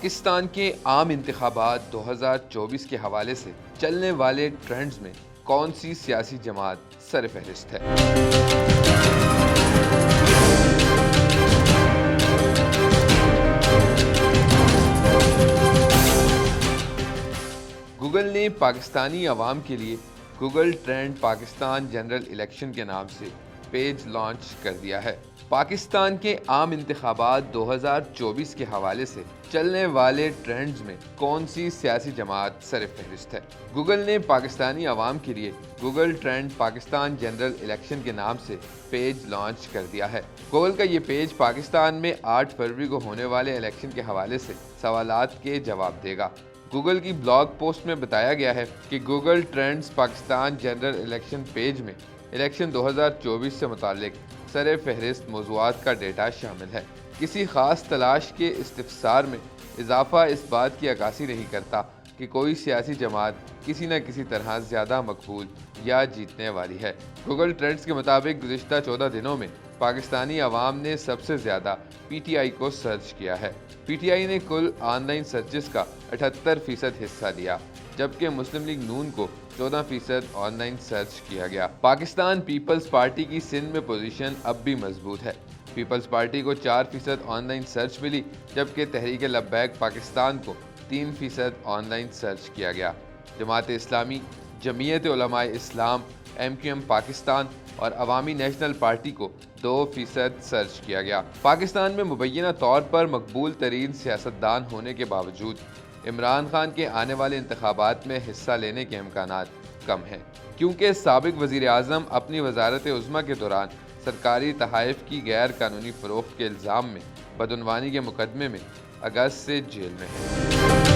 پاکستان کے عام انتخابات 2024 کے حوالے سے چلنے والے ٹرینڈز میں کون سی سیاسی جماعت سر فہرست ہے؟ گوگل نے پاکستانی عوام کے لیے Google trend Pakistan general election کے نام سے پیج لانچ کر دیا ہے۔ پاکستان کے عام انتخابات 2024 کے حوالے سے چلنے والے ٹرینڈز میں کون سی سیاسی جماعت سر فہرست ہے؟ گوگل نے پاکستانی عوام کے لیے Google trend Pakistan general election کے نام سے پیج لانچ کر دیا ہے۔ گوگل کا یہ پیج پاکستان میں 8 فروری کو ہونے والے الیکشن کے حوالے سے سوالات کے جواب دے گا۔ گوگل کی بلاگ پوسٹ میں بتایا گیا ہے کہ Google trends Pakistan general election page میں الیکشن 2024 سے متعلق سر فہرست موضوعات کا ڈیٹا شامل ہے۔ کسی خاص تلاش کے استفسار میں اضافہ اس بات کی عکاسی نہیں کرتا کہ کوئی سیاسی جماعت کسی نہ کسی طرح زیادہ مقبول یا جیتنے والی ہے۔ گوگل ٹرینڈز کے مطابق گزشتہ 14 دنوں میں پاکستانی عوام نے سب سے زیادہ پی ٹی آئی کو سرچ کیا ہے۔ پی ٹی آئی نے کل آن لائن سرچز کا 78% حصہ لیا، جبکہ مسلم لیگ نون کو 14% آن لائن سرچ کیا گیا۔ پاکستان پیپلز پارٹی کی سندھ میں پوزیشن اب بھی مضبوط ہے۔ پیپلز پارٹی کو 4% آن لائن سرچ ملی، جبکہ تحریک لبیک پاکستان کو 3% آن لائن سرچ کیا گیا۔ جماعت اسلامی، جمعیت Ulema Islam, M Q M Pakistan اور عوامی نیشنل پارٹی کو 2% سرچ کیا گیا۔ پاکستان میں مبینہ طور پر مقبول ترین سیاستدان ہونے کے باوجود عمران خان کے آنے والے انتخابات میں حصہ لینے کے امکانات کم ہیں، کیونکہ سابق وزیر اعظم اپنی وزارت عظمیٰ کے دوران سرکاری تحائف کی غیر قانونی فروخت کے الزام میں بدعنوانی کے مقدمے میں اگست سے جیل میں ہیں۔